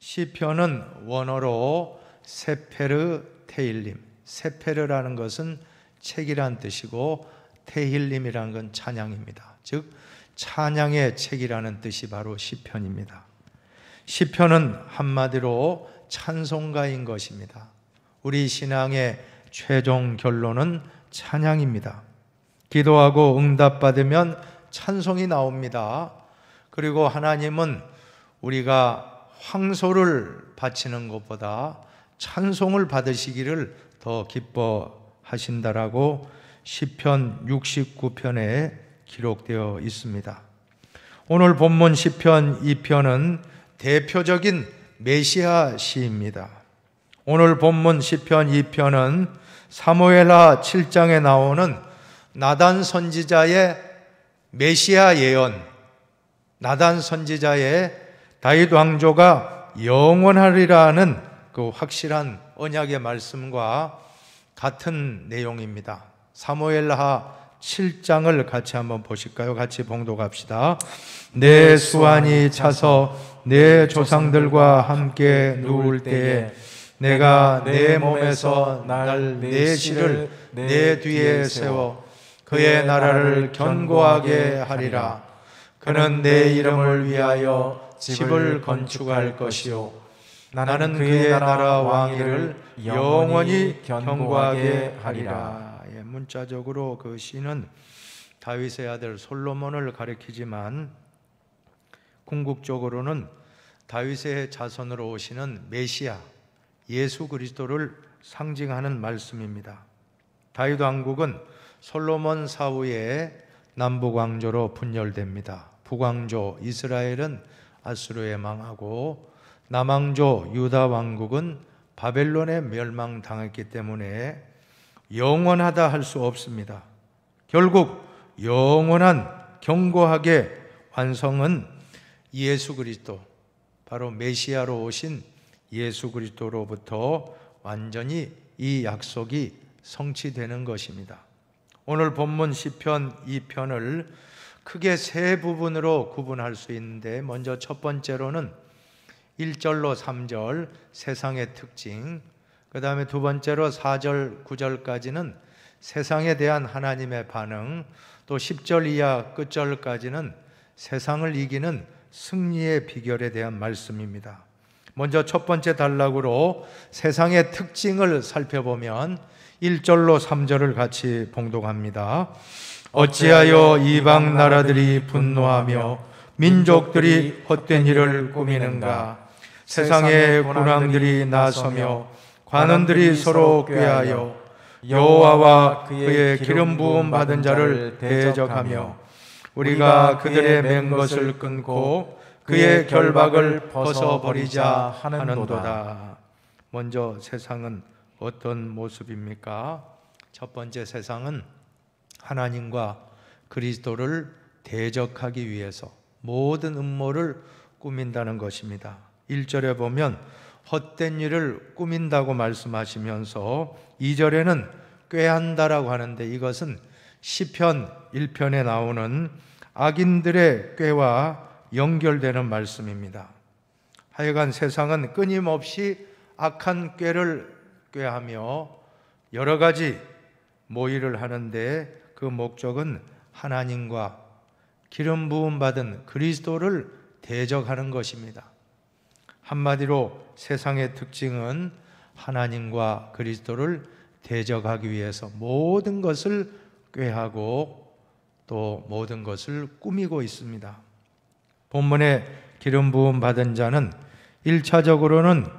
시편은 원어로 세페르 테힐림, 세페르라는 것은 책이란 뜻이고 테힐림이라는 건 찬양입니다. 즉 찬양의 책이라는 뜻이 바로 시편입니다. 시편은 한마디로 찬송가인 것입니다. 우리 신앙의 최종 결론은 찬양입니다. 기도하고 응답받으면 찬송이 나옵니다. 그리고 하나님은 우리가 황소를 바치는 것보다 찬송을 받으시기를 더 기뻐하신다라고 시편 69편에 기록되어 있습니다. 오늘 본문 시편 2편은 대표적인 메시아 시입니다. 오늘 본문 시편 2편은 사무엘하 7장에 나오는 나단 선지자의 메시아 예언, 나단 선지자의 다윗 왕조가 영원하리라는 그 확실한 언약의 말씀과 같은 내용입니다. 사무엘하 7장을 같이 한번 보실까요? 같이 봉독합시다. 내 수완이 차서 내 조상들과 함께 누울 때에 내가 내 몸에서 날 내실을 내 뒤에 세워 그의 나라를 견고하게 하리라. 그는 내 이름을 위하여 집을 건축할 것이요 나는 그의 나라 왕위를 영원히 견고하게 하리라. 문자적으로 그 시는 다윗의 아들 솔로몬을 가리키지만 궁극적으로는 다윗의 자손으로 오시는 메시아 예수 그리스도를 상징하는 말씀입니다. 다윗 왕국은 솔로몬 사후에 남북 왕조로 분열됩니다. 북왕조 이스라엘은 아수르에 망하고 남왕조 유다 왕국은 바벨론에 멸망당했기 때문에 영원하다 할 수 없습니다. 결국 영원한 견고하게 완성은 예수 그리스도, 바로 메시아로 오신 예수 그리스도로부터 완전히 이 약속이 성취되는 것입니다. 오늘 본문 시편 2편을 크게 세 부분으로 구분할 수 있는데, 먼저 첫 번째로는 1절로 3절 세상의 특징, 그 다음에 두 번째로 4절 9절까지는 세상에 대한 하나님의 반응, 또 10절 이하 끝절까지는 세상을 이기는 승리의 비결에 대한 말씀입니다. 먼저 첫 번째 단락으로 세상의 특징을 살펴보면 1절로 3절을 같이 봉독합니다. 어찌하여 이방 나라들이 분노하며 민족들이 헛된 일을 꾸미는가. 세상의 군왕들이 나서며 관원들이 서로 꾀하여 여호와와 그의 기름 부음 받은 자를 대적하며 우리가 그들의 맨 것을 끊고 그의 결박을 벗어버리자 하는도다. 먼저 세상은 어떤 모습입니까? 첫 번째, 세상은 하나님과 그리스도를 대적하기 위해서 모든 음모를 꾸민다는 것입니다. 1절에 보면 헛된 일을 꾸민다고 말씀하시면서 2절에는 꾀한다라고 하는데, 이것은 시편 1편에 나오는 악인들의 꾀와 연결되는 말씀입니다. 하여간 세상은 끊임없이 악한 꾀를 꾀하며 여러 가지 모의를 하는데, 그 목적은 하나님과 기름 부음 받은 그리스도를 대적하는 것입니다. 한마디로 세상의 특징은 하나님과 그리스도를 대적하기 위해서 모든 것을 꾀하고 또 모든 것을 꾸미고 있습니다. 본문에 기름 부음 받은 자는 1차적으로는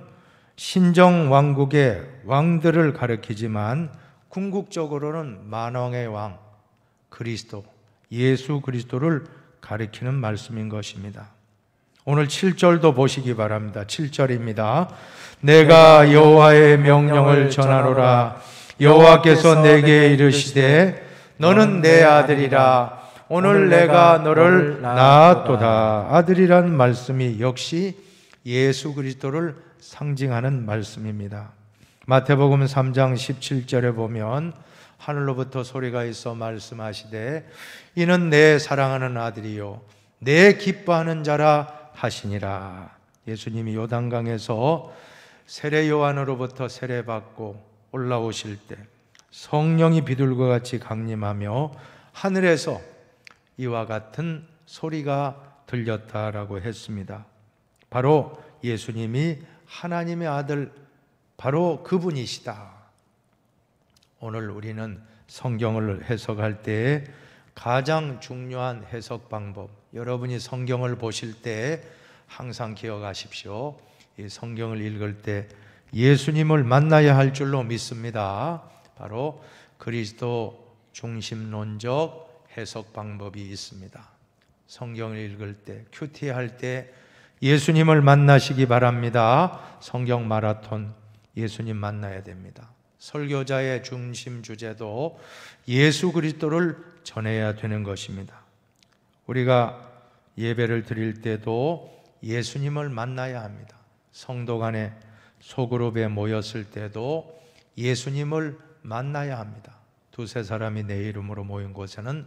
신정 왕국의 왕들을 가리키지만 궁극적으로는 만왕의 왕 그리스도, 예수 그리스도를 가리키는 말씀인 것입니다. 오늘 7절도 보시기 바랍니다. 7절입니다. 내가 여호와의 명령을 전하노라. 여호와께서 내게 이르시되 너는 내 아들이라. 오늘 내가 너를 낳았도다. 아들이란 말씀이 역시 예수 그리스도를 상징하는 말씀입니다. 마태복음 3장 17절에 보면 하늘로부터 소리가 있어 말씀하시되 이는 내 사랑하는 아들이요 내 기뻐하는 자라 하시니라. 예수님이 요단강에서 세례 요한으로부터 세례받고 올라오실 때 성령이 비둘기와 같이 강림하며 하늘에서 이와 같은 소리가 들렸다라고 했습니다. 바로 예수님이 하나님의 아들, 바로 그분이시다. 오늘 우리는 성경을 해석할 때에 가장 중요한 해석 방법, 여러분이 성경을 보실 때 항상 기억하십시오. 이 성경을 읽을 때 예수님을 만나야 할 줄로 믿습니다. 바로 그리스도 중심론적 해석 방법이 있습니다. 성경을 읽을 때, 큐티할 때 예수님을 만나시기 바랍니다. 성경 마라톤, 예수님 만나야 됩니다. 설교자의 중심 주제도 예수 그리스도를 전해야 되는 것입니다. 우리가 예배를 드릴 때도 예수님을 만나야 합니다. 성도 간에 소그룹에 모였을 때도 예수님을 만나야 합니다. 두세 사람이 내 이름으로 모인 곳에는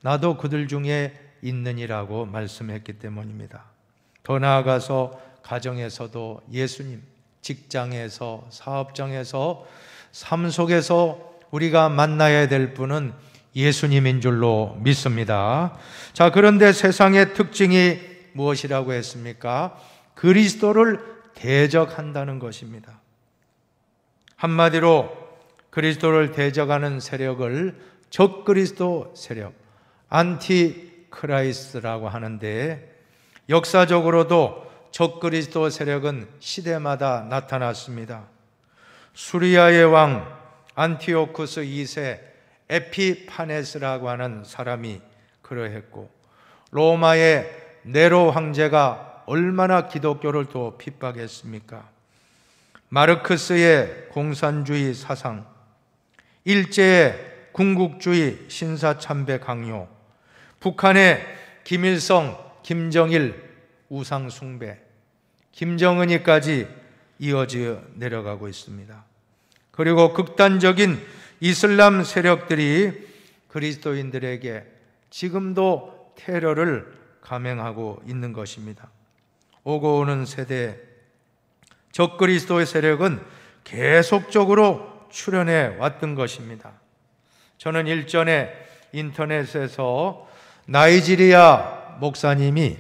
나도 그들 중에 있느니라고 말씀했기 때문입니다. 더 나아가서 가정에서도 예수님, 직장에서, 사업장에서, 삶 속에서 우리가 만나야 될 분은 예수님인 줄로 믿습니다. 자, 그런데 세상의 특징이 무엇이라고 했습니까? 그리스도를 대적한다는 것입니다. 한마디로 그리스도를 대적하는 세력을 적그리스도 세력, 안티크라이스트라고 하는데, 역사적으로도 적그리스도 세력은 시대마다 나타났습니다. 수리아의 왕 안티오쿠스 2세 에피파네스라고 하는 사람이 그러했고, 로마의 네로 황제가 얼마나 기독교를 또 핍박했습니까? 마르크스의 공산주의 사상, 일제의 군국주의 신사참배 강요, 북한의 김일성, 김정일 우상 숭배, 김정은이까지 이어져 내려가고 있습니다. 그리고 극단적인 이슬람 세력들이 그리스도인들에게 지금도 테러를 감행하고 있는 것입니다. 오고 오는 세대 적그리스도의 세력은 계속적으로 출현해 왔던 것입니다. 저는 일전에 인터넷에서 나이지리아 목사님이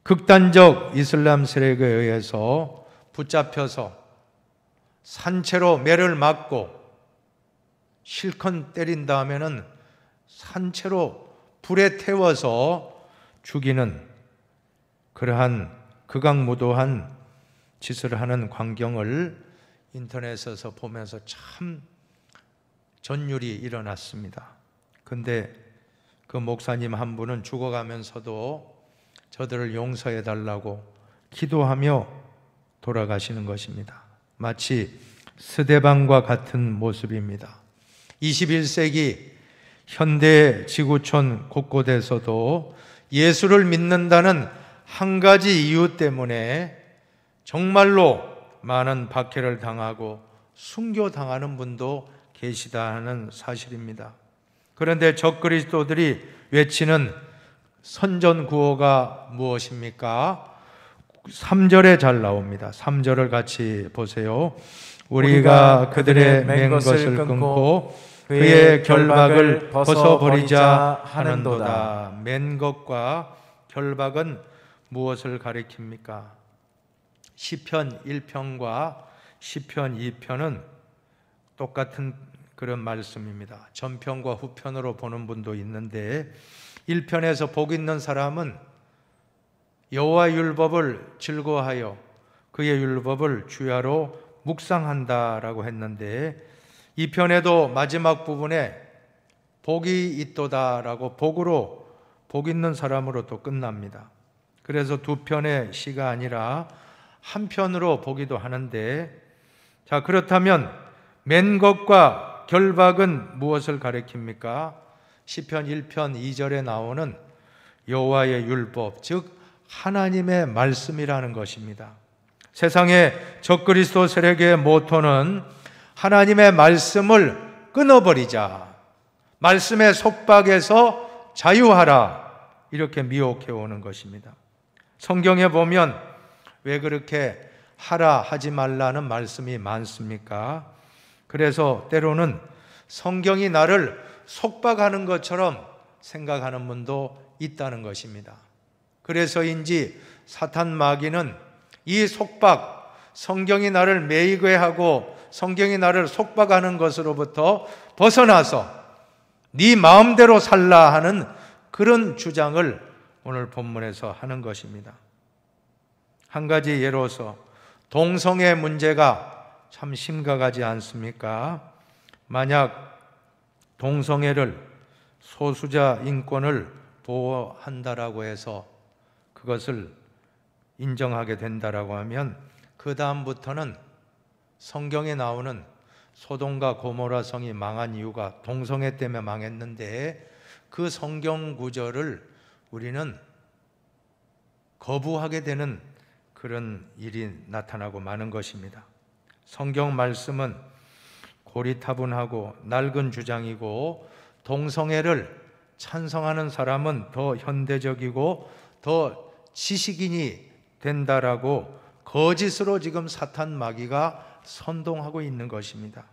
극단적 이슬람 세력에 의해서 붙잡혀서 산채로 매를 맞고 실컷 때린 다음에는 산채로 불에 태워서 죽이는 그러한 극악무도한 짓을 하는 광경을 인터넷에서 보면서 참 전율이 일어났습니다. 근데 그 목사님 한 분은 죽어가면서도 저들을 용서해 달라고 기도하며 돌아가시는 것입니다. 마치 스데반과 같은 모습입니다. 21세기 현대 지구촌 곳곳에서도 예수를 믿는다는 한 가지 이유 때문에 정말로 많은 박해를 당하고 순교당하는 분도 계시다 하는 사실입니다. 그런데 적그리스도들이 외치는 선전구호가 무엇입니까? 3절에 잘 나옵니다. 3절을 같이 보세요. 우리가 그들의 맨 것을 끊고 그의 결박을 벗어버리자 하는도다. 맨 것과 결박은 무엇을 가리킵니까? 시편 1편과 시편 2편은 똑같은 그런 말씀입니다. 전편과 후편으로 보는 분도 있는데 1편에서 복 있는 사람은 여호와 율법을 즐거워하여 그의 율법을 주야로 묵상한다라고 했는데 2편에도 마지막 부분에 복이 있도다라고 복으로 복 있는 사람으로 또 끝납니다. 그래서 두 편의 시가 아니라 한 편으로 보기도 하는데, 자, 그렇다면 맨 것과 결박은 무엇을 가리킵니까? 시편 1편 2절에 나오는 여호와의 율법, 즉 하나님의 말씀이라는 것입니다. 세상의 적그리스도 세력의 모토는 하나님의 말씀을 끊어버리자, 말씀의 속박에서 자유하라, 이렇게 미혹해 오는 것입니다. 성경에 보면 왜 그렇게 하라 하지 말라는 말씀이 많습니까? 그래서 때로는 성경이 나를 속박하는 것처럼 생각하는 분도 있다는 것입니다. 그래서인지 사탄 마귀는 이 속박, 성경이 나를 매이게 하고 성경이 나를 속박하는 것으로부터 벗어나서 네 마음대로 살라 하는 그런 주장을 오늘 본문에서 하는 것입니다. 한 가지 예로서 동성애 문제가 참 심각하지 않습니까? 만약 동성애를 소수자 인권을 보호한다라고 해서 그것을 인정하게 된다라고 하면 그 다음부터는 성경에 나오는 소돔과 고모라 성이 망한 이유가 동성애 때문에 망했는데 그 성경 구절을 우리는 거부하게 되는 그런 일이 나타나고 마는 것입니다. 성경 말씀은 고리타분하고 낡은 주장이고 동성애를 찬성하는 사람은 더 현대적이고 더 지식인이 된다라고 거짓으로 지금 사탄 마귀가 선동하고 있는 것입니다.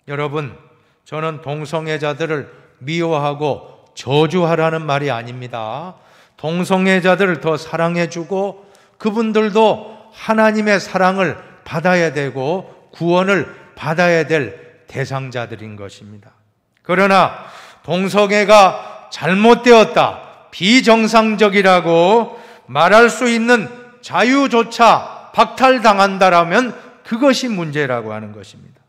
여러분, 저는 동성애자들을 미워하고 저주하라는 말이 아닙니다. 동성애자들을 더 사랑해주고 그분들도 하나님의 사랑을 받아야 되고 구원을 받아야 될 대상자들인 것입니다. 그러나 동성애가 잘못되었다, 비정상적이라고 말할 수 있는 자유조차 박탈당한다라면 그것이 문제라고 하는 것입니다.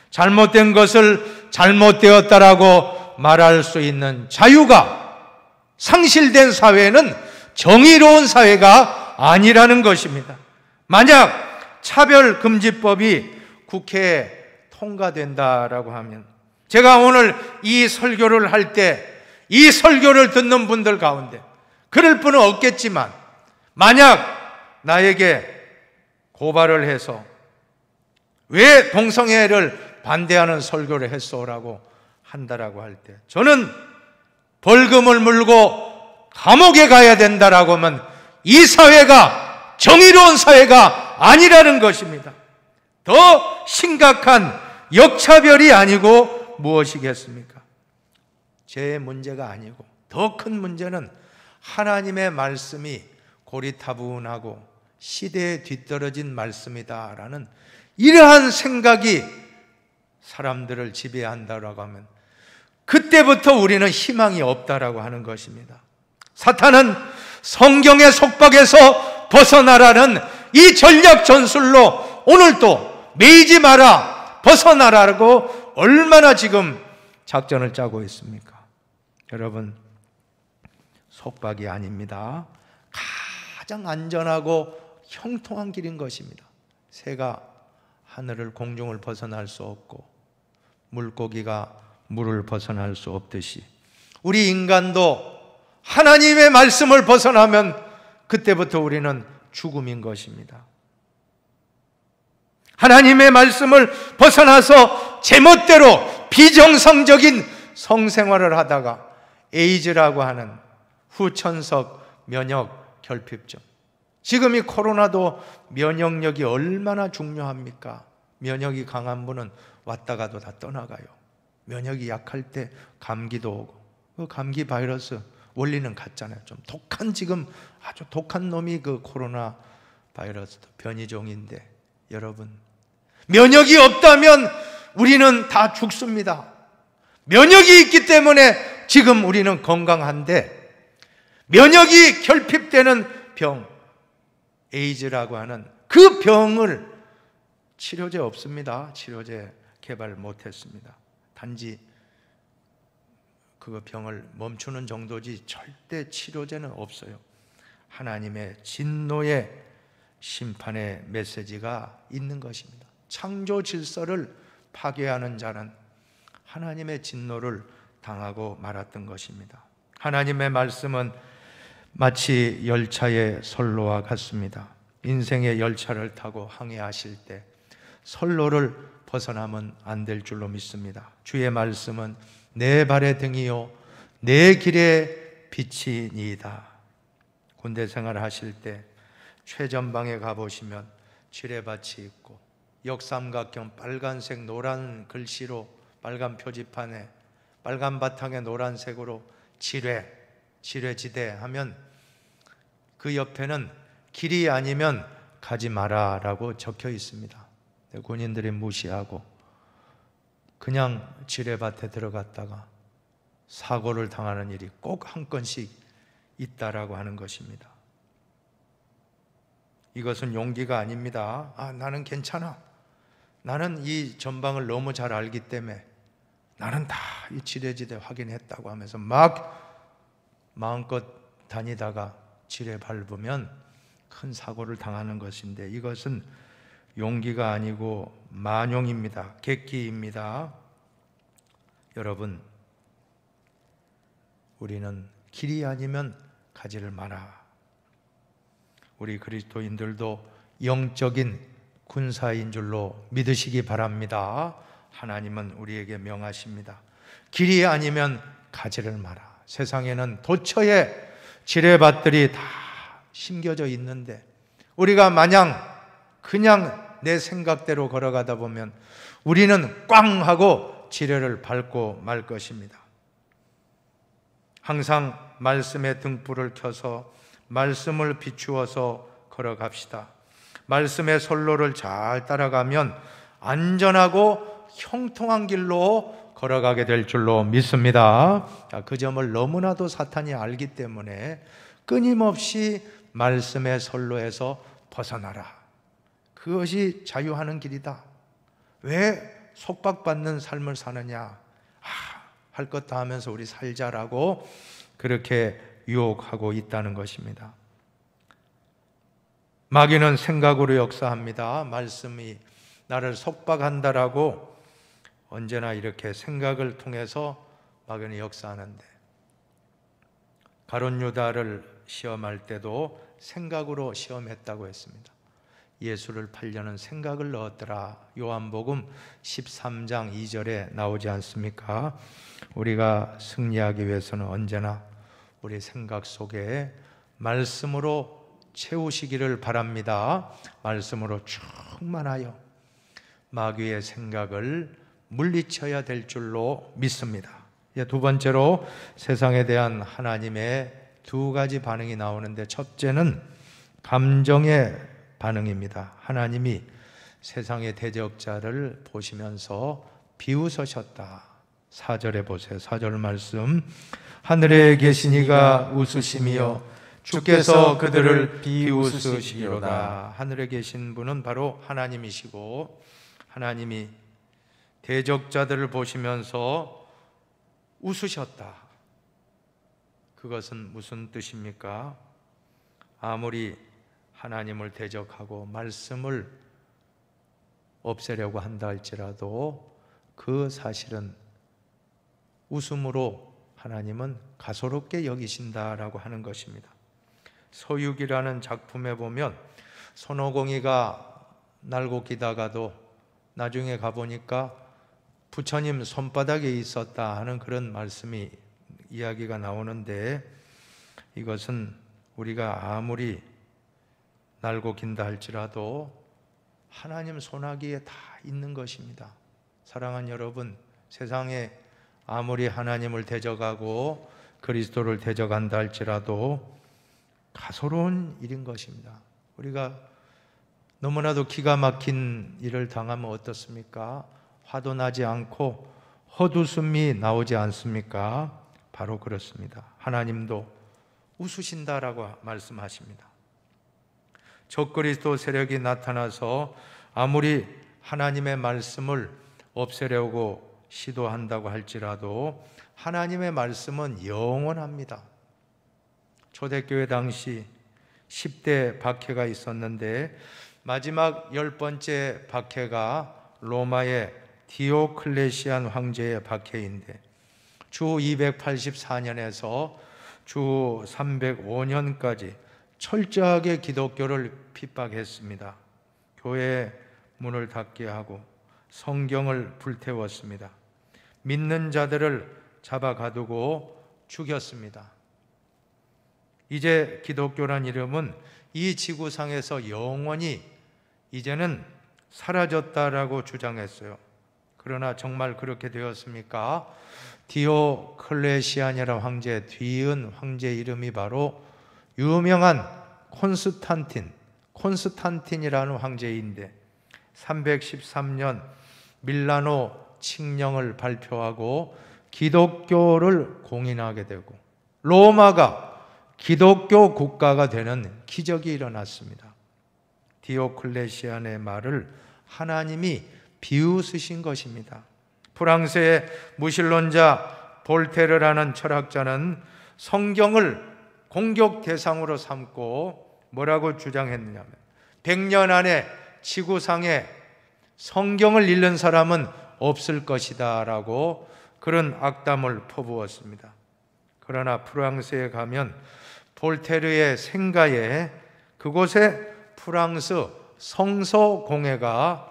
잘못된 것을 잘못되었다라고 말할 수 있는 자유가 상실된 사회는 정의로운 사회가 아니라는 것입니다. 만약 차별금지법이 국회에 통과된다라고 하면 제가 오늘 이 설교를 할 때 이 설교를 듣는 분들 가운데 그럴 분은 없겠지만 만약 나에게 고발을 해서 왜 동성애를 반대하는 설교를 했소라고 한다라고 할 때 저는 벌금을 물고 감옥에 가야 된다라고 하면 이 사회가 정의로운 사회가 아니라는 것입니다. 더 심각한 역차별이 아니고 무엇이겠습니까? 제 문제가 아니고 더 큰 문제는 하나님의 말씀이 고리타분하고 시대에 뒤떨어진 말씀이다라는 이러한 생각이 사람들을 지배한다라고 하면 그때부터 우리는 희망이 없다라고 하는 것입니다. 사탄은 성경의 속박에서 벗어나라는 이 전략 전술로 오늘도 매이지 마라, 벗어나라고 얼마나 지금 작전을 짜고 있습니까? 여러분, 속박이 아닙니다. 가장 안전하고 형통한 길인 것입니다. 새가 하늘을 공중을 벗어날 수 없고 물고기가 물을 벗어날 수 없듯이 우리 인간도 하나님의 말씀을 벗어나면 그때부터 우리는 죽음인 것입니다. 하나님의 말씀을 벗어나서 제멋대로 비정상적인 성생활을 하다가 에이즈라고 하는 후천석 면역 결핍증, 지금 이 코로나도 면역력이 얼마나 중요합니까? 면역이 강한 분은 왔다가도 다 떠나가요. 면역이 약할 때 감기도 오고, 그 감기 바이러스 원리는 같잖아요. 좀 독한, 지금 아주 독한 놈이 그 코로나 바이러스도 변이종인데, 여러분, 면역이 없다면 우리는 다 죽습니다. 면역이 있기 때문에 지금 우리는 건강한데, 면역이 결핍되는 병, 에이즈라고 하는 그 병을 치료제 없습니다. 치료제 개발 못했습니다. 단지 그 병을 멈추는 정도지 절대 치료제는 없어요. 하나님의 진노의 심판의 메시지가 있는 것입니다. 창조 질서를 파괴하는 자는 하나님의 진노를 당하고 말았던 것입니다. 하나님의 말씀은 마치 열차의 선로와 같습니다. 인생의 열차를 타고 항해하실 때 선로를 벗어나면 안 될 줄로 믿습니다. 주의 말씀은 내 발의 등이요 내 길의 빛이니이다. 군대 생활 하실 때 최전방에 가보시면 지뢰밭이 있고 역삼각형 빨간색 노란 글씨로 빨간 표지판에 빨간 바탕에 노란색으로 지뢰지대 하면 그 옆에는 길이 아니면 가지 마라 라고 적혀 있습니다. 군인들이 무시하고 그냥 지뢰밭에 들어갔다가 사고를 당하는 일이 꼭 한 건씩 있다라고 하는 것입니다. 이것은 용기가 아닙니다. 나는 괜찮아. 나는 이 전방을 너무 잘 알기 때문에 나는 다 이 지뢰지대 확인했다고 하면서 마음껏 다니다가 지뢰 밟으면 큰 사고를 당하는 것인데, 이것은 용기가 아니고 만용입니다. 객기입니다. 여러분, 우리는 길이 아니면 가지를 마라. 우리 그리스도인들도 영적인 군사인 줄로 믿으시기 바랍니다. 하나님은 우리에게 명하십니다. 길이 아니면 가지를 마라. 세상에는 도처에 지뢰밭들이 다 심겨져 있는데 우리가 마냥 그냥 내 생각대로 걸어가다 보면 우리는 꽝 하고 지뢰를 밟고 말 것입니다. 항상 말씀의 등불을 켜서 말씀을 비추어서 걸어갑시다. 말씀의 선로를 잘 따라가면 안전하고 형통한 길로 걸어가게 될 줄로 믿습니다. 그 점을 너무나도 사탄이 알기 때문에 끊임없이 말씀의 선로에서 벗어나라. 그것이 자유하는 길이다. 왜 속박받는 삶을 사느냐? 할 것 다 하면서 우리 살자라고 그렇게 유혹하고 있다는 것입니다. 마귀는 생각으로 역사합니다. 말씀이 나를 속박한다라고 언제나 이렇게 생각을 통해서 마귀는 역사하는데, 가룟 유다를 시험할 때도 생각으로 시험했다고 했습니다. 예수를 팔려는 생각을 넣었더라. 요한복음 13장 2절에 나오지 않습니까? 우리가 승리하기 위해서는 언제나 우리 생각 속에 말씀으로 채우시기를 바랍니다. 말씀으로 충만하여 마귀의 생각을 물리쳐야 될 줄로 믿습니다. 두 번째로 세상에 대한 하나님의 두 가지 반응이 나오는데, 첫째는 감정의 반응입니다. 하나님이 세상의 대적자를 보시면서 비웃으셨다. 4절에 보세요. 4절 말씀. 하늘에 계신 이가 웃으시며 주께서 그들을 비웃으시리로다. 하늘에 계신 분은 바로 하나님이시고, 하나님이 대적자들을 보시면서 웃으셨다. 그것은 무슨 뜻입니까? 아무리 하나님을 대적하고 말씀을 없애려고 한다 할지라도 그 사실은 웃음으로 하나님은 가소롭게 여기신다라고 하는 것입니다. 서유기라는 작품에 보면 손오공이가 날고 기다가도 나중에 가보니까 부처님 손바닥에 있었다 하는 그런 말씀이 이야기가 나오는데, 이것은 우리가 아무리 날고 긴다 할지라도 하나님 손아귀에 다 있는 것입니다. 사랑하는 여러분, 세상에 아무리 하나님을 대적하고 그리스도를 대적한다 할지라도 가소로운 일인 것입니다. 우리가 너무나도 기가 막힌 일을 당하면 어떻습니까? 화도 나지 않고 헛웃음이 나오지 않습니까? 바로 그렇습니다. 하나님도 웃으신다라고 말씀하십니다. 적그리스도 세력이 나타나서 아무리 하나님의 말씀을 없애려고 시도한다고 할지라도 하나님의 말씀은 영원합니다. 초대교회 당시 10대 박해가 있었는데 마지막 10번째 박해가 로마의 디오클레시안 황제의 박해인데 주 284년에서 주 305년까지 철저하게 기독교를 핍박했습니다. 교회 문을 닫게 하고 성경을 불태웠습니다. 믿는 자들을 잡아 가두고 죽였습니다. 이제 기독교란 이름은 이 지구상에서 영원히 이제는 사라졌다라고 주장했어요. 그러나 정말 그렇게 되었습니까? 디오클레시안이라는 황제, 뒤은 황제 이름이 바로 유명한 콘스탄틴이라는 황제인데 313년 밀라노 칙령을 발표하고 기독교를 공인하게 되고 로마가 기독교 국가가 되는 기적이 일어났습니다. 디오클레시안의 말을 하나님이 비웃으신 것입니다. 프랑스의 무신론자 볼테르라는 철학자는 성경을 공격 대상으로 삼고 뭐라고 주장했느냐면 100년 안에 지구상에 성경을 읽는 사람은 없을 것이다 라고 그런 악담을 퍼부었습니다. 그러나 프랑스에 가면 볼테르의 생가에 그곳에 프랑스 성서공회가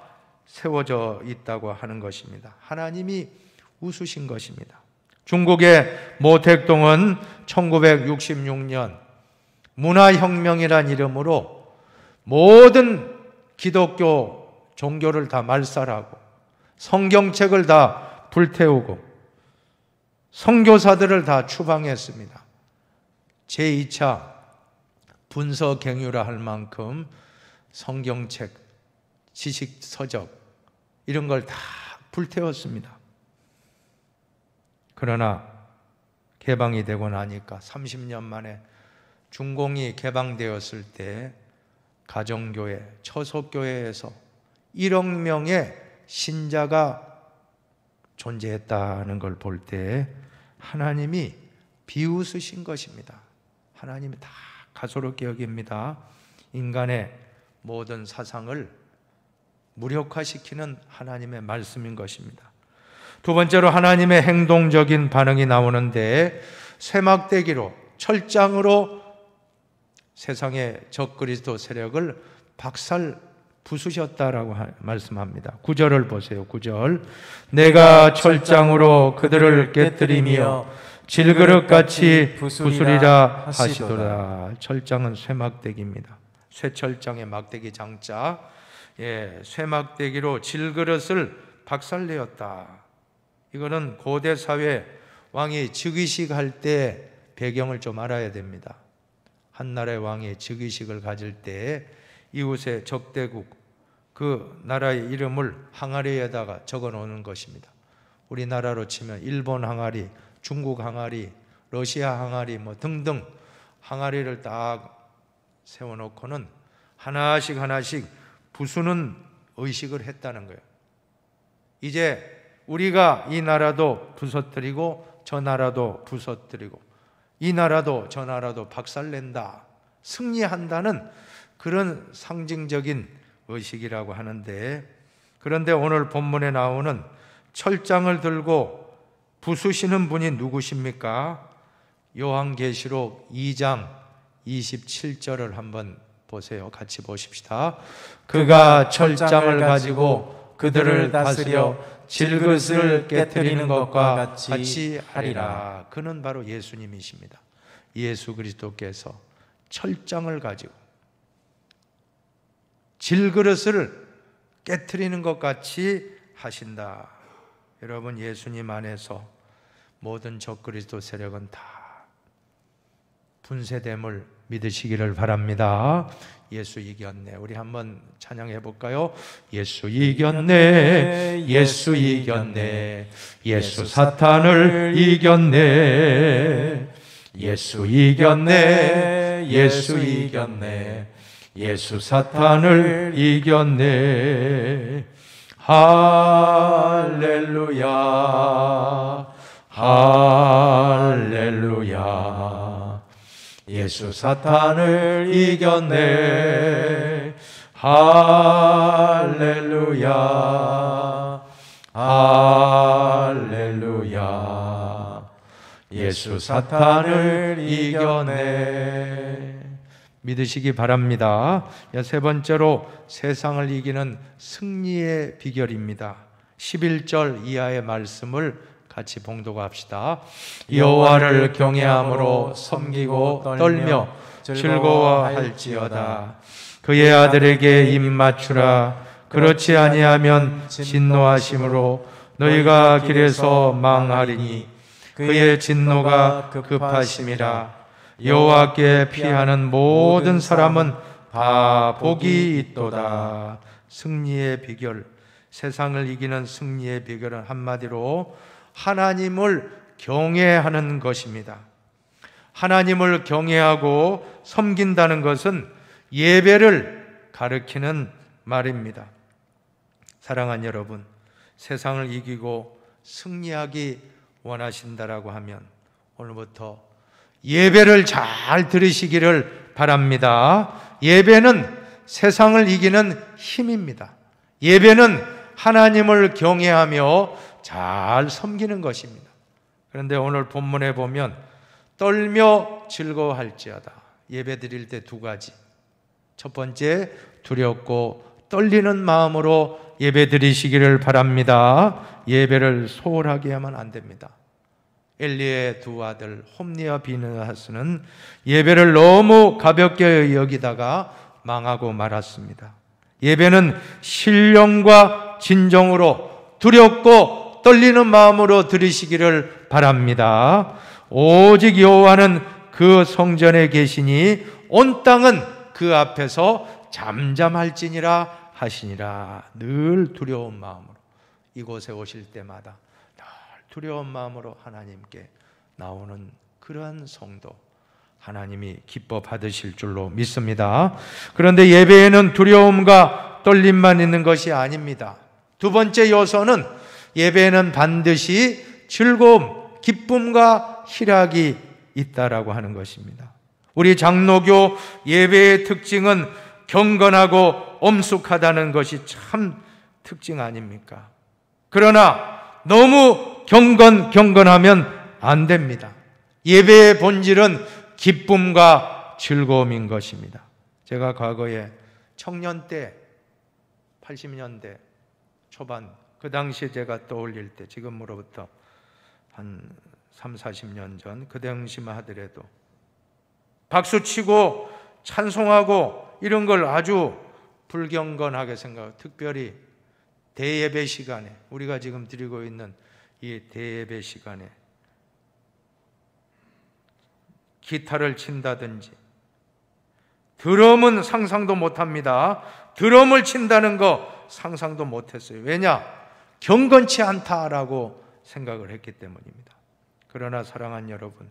세워져 있다고 하는 것입니다. 하나님이 웃으신 것입니다. 중국의 모택동은 1966년 문화혁명이란 이름으로 모든 기독교 종교를 다 말살하고 성경책을 다 불태우고 선교사들을 다 추방했습니다. 제2차 분서갱유라 할 만큼 성경책, 지식서적 이런 걸 다 불태웠습니다. 그러나 개방이 되고 나니까 30년 만에 중공이 개방되었을 때 가정교회, 처소교회에서 1억 명의 신자가 존재했다는 걸 볼 때 하나님이 비웃으신 것입니다. 하나님이 다 가소롭게 여깁니다. 인간의 모든 사상을 무력화시키는 하나님의 말씀인 것입니다. 두 번째로 하나님의 행동적인 반응이 나오는데 쇠막대기로 철장으로 세상의 적그리스도 세력을 박살 부수셨다라고 말씀합니다. 9절을 보세요. 9절. 내가 철장으로 그들을 깨뜨리며 질그릇같이 부수리라 하시도다. 철장은 쇠막대기입니다. 쇠철장의 막대기 장자. 쇠막대기로 질그릇을 박살내었다. 이거는 고대 사회 왕이 즉위식 할 때 배경을 좀 알아야 됩니다. 한 나라의 왕이 즉위식을 가질 때 이웃의 적대국 그 나라의 이름을 항아리에다가 적어 놓는 것입니다. 우리나라로 치면 일본 항아리, 중국 항아리, 러시아 항아리 뭐 등등 항아리를 딱 세워놓고는 하나씩 하나씩 부수는 의식을 했다는 거예요. 이제 우리가 이 나라도 부서뜨리고 저 나라도 부서뜨리고 이 나라도 저 나라도 박살낸다, 승리한다는 그런 상징적인 의식이라고 하는데, 그런데 오늘 본문에 나오는 철장을 들고 부수시는 분이 누구십니까? 요한계시록 2장 27절을 한번 보세요. 같이 보십시다. 그가 철장을 가지고 그들을 다스려 질그릇을 깨뜨리는 것과 같이 하리라. 그는 바로 예수님이십니다. 예수 그리스도께서 철장을 가지고 질그릇을 깨뜨리는 것 같이 하신다. 여러분, 예수님 안에서 모든 적그리스도 세력은 다 분쇄됨을 믿으시기를 바랍니다. 예수 이겼네. 우리 한번 찬양해 볼까요? 예수 이겼네. 예수 이겼네. 예수 사탄을 이겼네. 예수 이겼네. 예수 이겼네. 예수 사탄을 이겼네. 할렐루야. 할렐루야. 예수 사탄을 이겼네. 할렐루야. 할렐루야. 예수 사탄을 이겨내. 믿으시기 바랍니다. 세 번째로 세상을 이기는 승리의 비결입니다. 11절 이하의 말씀을 같이 봉독합시다. 여호와를 경외함으로 섬기고 떨며 즐거워할지어다. 그의 아들에게 입 맞추라. 그렇지 아니하면 진노하심으로 너희가 길에서 망하리니 그의 진노가 급하심이라. 여호와께 피하는 모든 사람은 다 복이 있도다. 승리의 비결, 세상을 이기는 승리의 비결은 한마디로 하나님을 경외하는 것입니다. 하나님을 경외하고 섬긴다는 것은 예배를 가리키는 말입니다. 사랑하는 여러분, 세상을 이기고 승리하기 원하신다라고 하면 오늘부터 예배를 잘 들으시기를 바랍니다. 예배는 세상을 이기는 힘입니다. 예배는 하나님을 경외하며 잘 섬기는 것입니다. 그런데 오늘 본문에 보면 떨며 즐거워할지어다. 예배 드릴 때 두 가지. 첫 번째, 두렵고 떨리는 마음으로 예배 드리시기를 바랍니다. 예배를 소홀하게 하면 안 됩니다. 엘리의 두 아들 홈니와 비느하스는 예배를 너무 가볍게 여기다가 망하고 말았습니다. 예배는 신령과 진정으로 두렵고 떨리는 마음으로 드리시기를 바랍니다. 오직 여호와는 그 성전에 계시니 온 땅은 그 앞에서 잠잠할지니라 하시니라. 늘 두려운 마음으로 이곳에 오실 때마다 늘 두려운 마음으로 하나님께 나오는 그러한 성도, 하나님이 기뻐 받으실 줄로 믿습니다. 그런데 예배에는 두려움과 떨림만 있는 것이 아닙니다. 두 번째 요소는 예배에는 반드시 즐거움, 기쁨과 희락이 있다라고 하는 것입니다. 우리 장로교 예배의 특징은 경건하고 엄숙하다는 것이 참 특징 아닙니까? 그러나 너무 경건하면 안 됩니다. 예배의 본질은 기쁨과 즐거움인 것입니다. 제가 과거에 청년 때 80년대 초반 그 당시에 제가 떠올릴 때 지금으로부터 한 3, 40년 전 그 당시만 하더라도 박수치고 찬송하고 이런 걸 아주 불경건하게 생각하고, 특별히 대예배 시간에, 우리가 지금 드리고 있는 이 대예배 시간에 기타를 친다든지, 드럼은 상상도 못합니다. 드럼을 친다는 거 상상도 못했어요. 왜냐? 경건치 않다라고 생각을 했기 때문입니다. 그러나 사랑하는 여러분,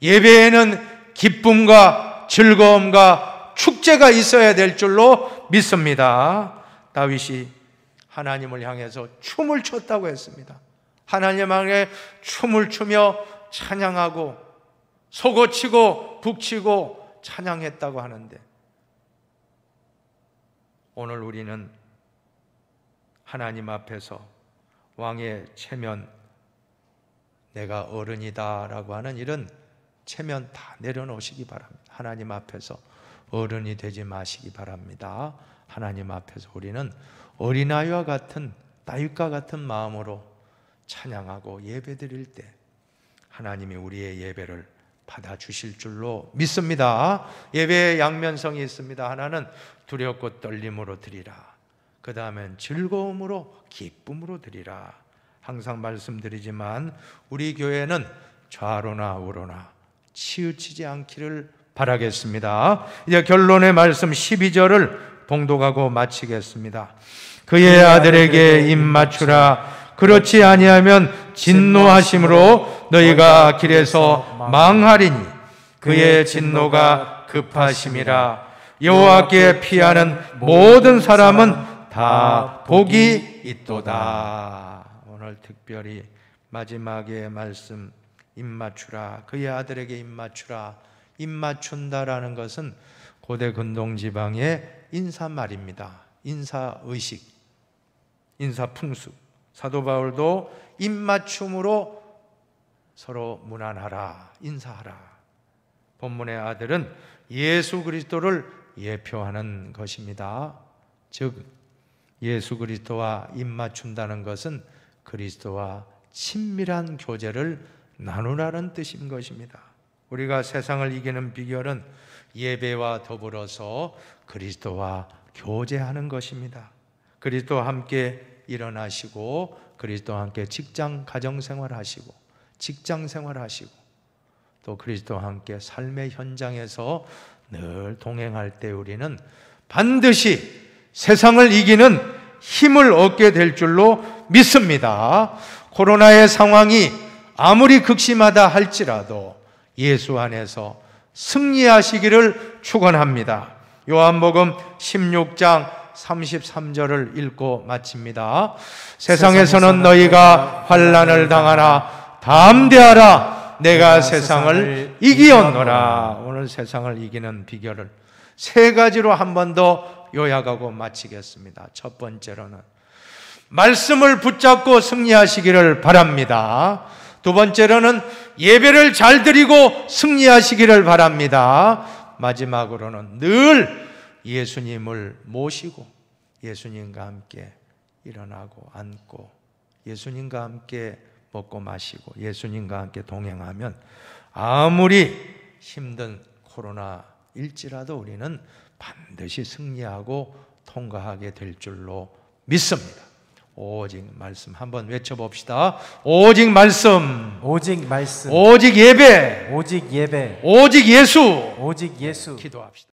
예배에는 기쁨과 즐거움과 축제가 있어야 될 줄로 믿습니다. 다윗이 하나님을 향해서 춤을 췄다고 했습니다. 하나님 향해 춤을 추며 찬양하고 소고치고 북치고 찬양했다고 하는데, 오늘 우리는 하나님 앞에서 왕의 체면, 내가 어른이다 라고 하는 이런 체면 다 내려놓으시기 바랍니다. 하나님 앞에서 어른이 되지 마시기 바랍니다. 하나님 앞에서 우리는 어린아이와 같은, 다윗과 같은 마음으로 찬양하고 예배드릴 때 하나님이 우리의 예배를 받아주실 줄로 믿습니다. 예배의 양면성이 있습니다. 하나는 두렵고 떨림으로 드리라. 그 다음엔 즐거움으로, 기쁨으로 드리라. 항상 말씀드리지만 우리 교회는 좌로나 우로나 치우치지 않기를 바라겠습니다. 이제 결론의 말씀 12절을 봉독하고 마치겠습니다. 그의 아들에게 입 맞추라. 그렇지 아니하면 진노하심으로 너희가 길에서 망하리니 그의 진노가 급하심이라. 여호와께 피하는 모든 사람은 다 복이 있도다. 오늘 특별히 마지막에 말씀, 입 맞추라. 그의 아들에게 입 맞추라. 입 맞춘다라는 것은 고대 근동 지방의 인사말입니다. 인사의식, 인사풍습. 사도 바울도 입 맞춤으로 서로 문안하라, 인사하라. 본문의 아들은 예수 그리스도를 예표하는 것입니다. 즉 예수 그리스도와 입 맞춘다는 것은 그리스도와 친밀한 교제를 나누라는 뜻인 것입니다. 우리가 세상을 이기는 비결은 예배와 더불어서 그리스도와 교제하는 것입니다. 그리스도와 함께 일어나시고 그리스도와 함께 직장 가정생활 하시고 직장생활 하시고 또 그리스도와 함께 삶의 현장에서 늘 동행할 때 우리는 반드시 세상을 이기는 힘을 얻게 될 줄로 믿습니다. 코로나의 상황이 아무리 극심하다 할지라도 예수 안에서 승리하시기를 축원합니다. 요한복음 16장 33절을 읽고 마칩니다. 세상에서는 너희가 환난을 당하나 담대하라, 내가 세상을 이기었노라. 오늘 세상을 이기는 비결을 세 가지로 한 번 더 요약하고 마치겠습니다. 첫 번째로는 말씀을 붙잡고 승리하시기를 바랍니다. 두 번째로는 예배를 잘 드리고 승리하시기를 바랍니다. 마지막으로는 늘 예수님을 모시고 예수님과 함께 일어나고 앉고 예수님과 함께 먹고 마시고 예수님과 함께 동행하면 아무리 힘든 코로나일지라도 우리는 반드시 승리하고 통과하게 될 줄로 믿습니다. 오직 말씀 한번 외쳐봅시다. 오직 말씀, 오직 말씀, 오직 예배, 오직 예배, 오직 예수. 오직 예수. 기도합시다.